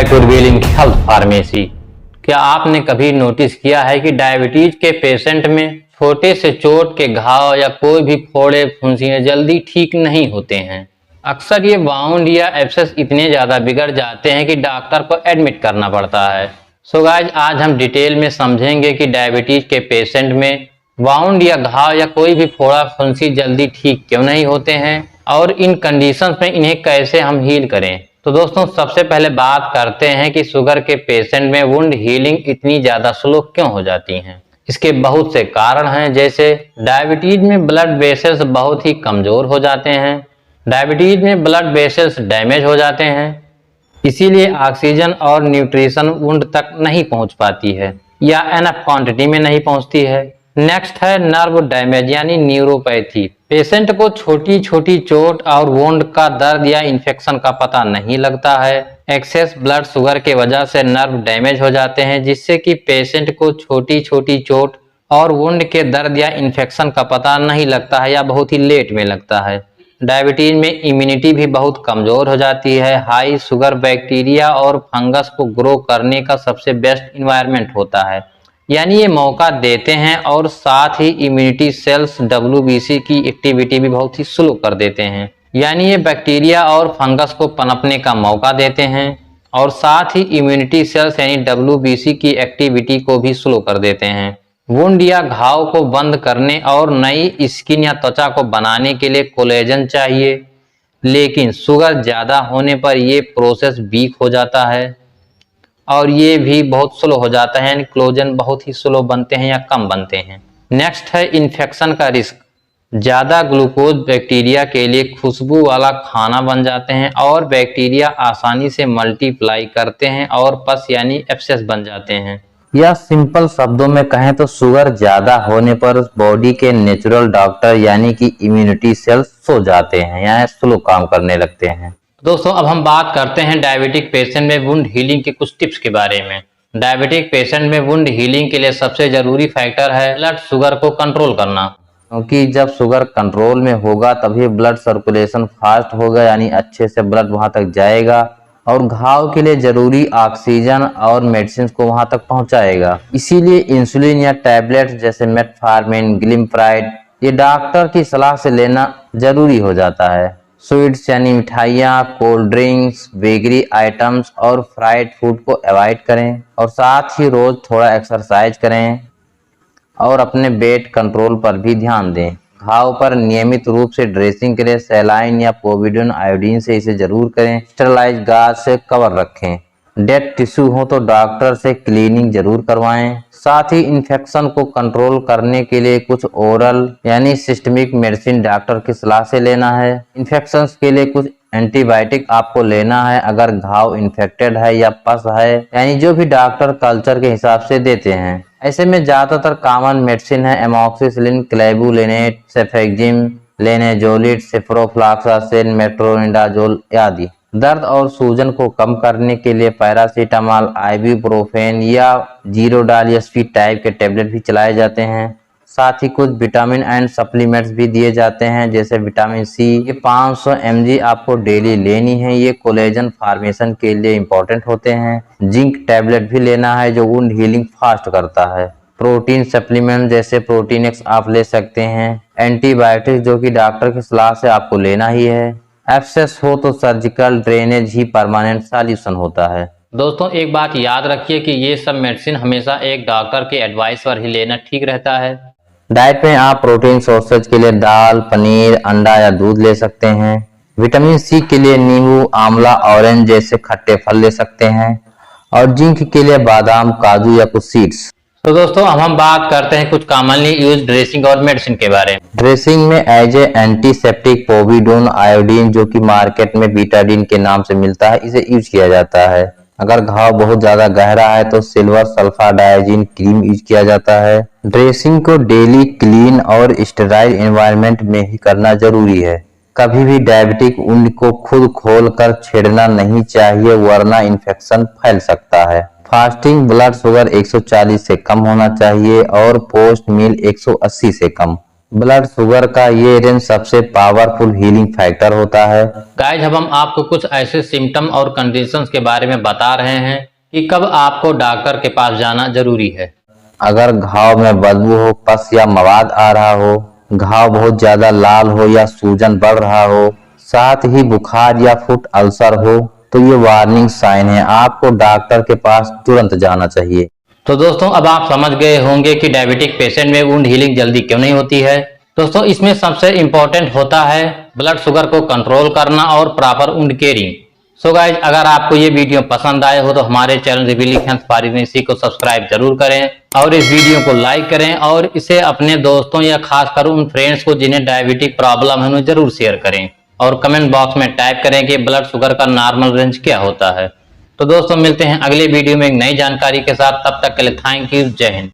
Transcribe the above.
Back to revealing health pharmacy. क्या आपने कभी नोटिस किया है कि डायबिटीज के पेशेंट में छोटे से चोट के घाव या कोई भी फोड़े फुंसियां जल्दी ठीक नहीं होते हैं। अक्सर ये वाउंड या एब्सेस इतने ज्यादा बिगड़ जाते हैं कि डॉक्टर को एडमिट करना पड़ता है। सो गाइस, आज हम डिटेल में समझेंगे कि डायबिटीज के पेशेंट में वाउंड या घाव या कोई भी फोड़ा फुंसी जल्दी ठीक क्यों नहीं होते हैं और इन कंडीशंस में इन्हें कैसे हम हील करें। तो दोस्तों, सबसे पहले बात करते हैं कि शुगर के पेशेंट में वुंड हीलिंग इतनी ज्यादा स्लो क्यों हो जाती है। इसके बहुत से कारण हैं, जैसे डायबिटीज में ब्लड वेसल्स बहुत ही कमजोर हो जाते हैं। डायबिटीज में ब्लड वेसल्स डैमेज हो जाते हैं, इसीलिए ऑक्सीजन और न्यूट्रिशन वुंड तक नहीं पहुंच पाती है या एनफ क्वांटिटी में नहीं पहुंचती है। नेक्स्ट है नर्व डैमेज यानी न्यूरोपैथी। पेशेंट को छोटी छोटी चोट और वुंड का दर्द या इन्फेक्शन का पता नहीं लगता है। एक्सेस ब्लड शुगर के वजह से नर्व डैमेज हो जाते हैं, जिससे कि पेशेंट को छोटी छोटी चोट और वुंड के दर्द या इन्फेक्शन का पता नहीं लगता है या बहुत ही लेट में लगता है। डायबिटीज में इम्यूनिटी भी बहुत कमजोर हो जाती है। हाई शुगर बैक्टीरिया और फंगस को ग्रो करने का सबसे बेस्ट इन्वायरमेंट होता है, यानी ये मौका देते हैं, और साथ ही इम्यूनिटी सेल्स WBC की एक्टिविटी भी बहुत ही स्लो कर देते हैं, यानी ये बैक्टीरिया और फंगस को पनपने का मौका देते हैं, और साथ ही इम्यूनिटी सेल्स यानी WBC की एक्टिविटी को भी स्लो कर देते हैं। वुंड या घाव को बंद करने और नई स्किन या त्वचा को बनाने के लिए कोलेजन चाहिए, लेकिन शुगर ज्यादा होने पर ये प्रोसेस वीक हो जाता है और ये भी बहुत स्लो हो जाता है, यानी कोलेजन बहुत ही स्लो बनते हैं या कम बनते हैं। नेक्स्ट है इन्फेक्शन का रिस्क। ज्यादा ग्लूकोज बैक्टीरिया के लिए खुशबू वाला खाना बन जाते हैं और बैक्टीरिया आसानी से मल्टीप्लाई करते हैं और पस यानी एब्सेस बन जाते हैं। या सिंपल शब्दों में कहें तो शुगर ज्यादा होने पर बॉडी के नेचुरल डॉक्टर यानी कि इम्यूनिटी सेल्स सो जाते हैं या स्लो काम करने लगते हैं। दोस्तों, अब हम बात करते हैं डायबिटिक पेशेंट में वुंड हीलिंग के कुछ टिप्स के बारे में। डायबिटिक पेशेंट में वुंड हीलिंग के लिए सबसे जरूरी फैक्टर है ब्लड शुगर को कंट्रोल करना, क्योंकि जब शुगर कंट्रोल में होगा तभी ब्लड सर्कुलेशन फास्ट होगा, यानी अच्छे से ब्लड वहां तक जाएगा और घाव के लिए जरूरी ऑक्सीजन और मेडिसिन को वहां तक पहुंचाएगा। इसीलिए इंसुलिन या टैबलेट्स जैसे मेटफॉर्मिन, ग्लिम्प्राइड ये डॉक्टर की सलाह से लेना जरूरी हो जाता है। स्वीट्स यानी मिठाइयाँ, कोल्ड ड्रिंक्स, बेकरी आइटम्स और फ्राइड फूड को अवॉइड करें, और साथ ही रोज थोड़ा एक्सरसाइज करें और अपने वेट कंट्रोल पर भी ध्यान दें। घाव पर नियमित रूप से ड्रेसिंग करें। सैलाइन या पोविडोन आयोडीन से इसे जरूर करें। स्टरलाइज गाज से कवर रखें। डेड टिश्यू हो तो डॉक्टर से क्लीनिंग जरूर करवाएं। साथ ही इन्फेक्शन को कंट्रोल करने के लिए कुछ ओरल यानी सिस्टमिक मेडिसिन डॉक्टर की सलाह से लेना है। इन्फेक्शन के लिए कुछ एंटीबायोटिक आपको लेना है अगर घाव इन्फेक्टेड है या पस है, यानी जो भी डॉक्टर कल्चर के हिसाब से देते हैं। ऐसे में ज्यादातर कॉमन मेडिसिन है एमोक्सिसिलिन, क्लेबुलिनेट, सेफेक्जिम, लेनेजोलिट, सिप्रोफ्लॉक्सासिन, मेट्रोनिडाजोल आदि। दर्द और सूजन को कम करने के लिए पैरासीटामॉल, आइबुप्रोफेन या जीरोडाल एसपी टाइप के टैबलेट भी चलाए जाते हैं। साथ ही कुछ विटामिन एंड सप्लीमेंट्स भी दिए जाते हैं, जैसे विटामिन सी। ये 500 mg आपको डेली लेनी है। ये कोलेजन फॉर्मेशन के लिए इंपॉर्टेंट होते हैं। जिंक टैबलेट भी लेना है जो वुंड हीलिंग फास्ट करता है। प्रोटीन सप्लीमेंट जैसे प्रोटीन एक्स आप ले सकते हैं। एंटीबायोटिक जो कि डॉक्टर की सलाह से आपको लेना ही है। एब्सेस हो तो सर्जिकल ड्रेनेज ही परमानेंट सॉल्यूशन होता है। दोस्तों, एक बात याद रखिए कि ये सब मेडिसिन हमेशा एक डॉक्टर के एडवाइस पर ही लेना ठीक रहता है। डाइट में आप प्रोटीन सोर्सेज के लिए दाल, पनीर, अंडा या दूध ले सकते हैं। विटामिन सी के लिए नींबू, आंवला, ऑरेंज जैसे खट्टे फल ले सकते हैं, और जिंक के लिए बादाम, काजू या कुछ सीड्स। तो दोस्तों, अब हम बात करते हैं कुछ कॉमनली यूज ड्रेसिंग और मेडिसिन के बारे में। ड्रेसिंग में as a antiseptic povidone iodine जो कि मार्केट में बीटाडीन के नाम से मिलता है, इसे यूज किया जाता है। अगर घाव बहुत ज्यादा गहरा है तो सिल्वर सल्फाडाइजिन क्रीम यूज किया जाता है। ड्रेसिंग को डेली क्लीन और स्टेराइल एनवायरनमेंट में ही करना जरूरी है। कभी भी डायबिटिक वुंड को खुद खोलकर छेड़ना नहीं चाहिए, वरना इन्फेक्शन फैल सकता है। फास्टिंग ब्लड शुगर 140 से कम होना चाहिए और पोस्ट मील 180 से कम। ब्लड शुगर का ये रेंज सबसे पावरफुल हीलिंग फैक्टर होता है। गाइज अब हम आपको कुछ ऐसे सिम्टम और कंडीशंस के बारे में बता रहे हैं कि कब आपको डॉक्टर के पास जाना जरूरी है। अगर घाव में बदबू हो, पस या मवाद आ रहा हो, घाव बहुत ज्यादा लाल हो या सूजन बढ़ रहा हो, साथ ही बुखार या फुट अल्सर हो, तो ये वार्निंग साइन है, आपको डॉक्टर के पास तुरंत जाना चाहिए। तो दोस्तों अब आप समझ गए होंगे कि डायबिटिक पेशेंट में वुंड हीलिंग जल्दी क्यों नहीं होती है। दोस्तों इसमें सबसे इंपॉर्टेंट होता है ब्लड शुगर को कंट्रोल करना और proper wound caring. So guys अगर आपको ये वीडियो पसंद आए हो तो हमारे चैनल रिवीलिंग हेल्थ फार्मेसी को सब्सक्राइब जरूर करें और इस वीडियो को लाइक करें और इसे अपने दोस्तों या खासकर उन फ्रेंड्स को जिन्हें डायबिटिक प्रॉब्लम है उन्हें जरूर शेयर करें और कमेंट बॉक्स में टाइप करें कि ब्लड शुगर का नॉर्मल रेंज क्या होता है। तो दोस्तों मिलते हैं अगले वीडियो में एक नई जानकारी के साथ, तब तक के लिए थैंक यू, जय हिंद।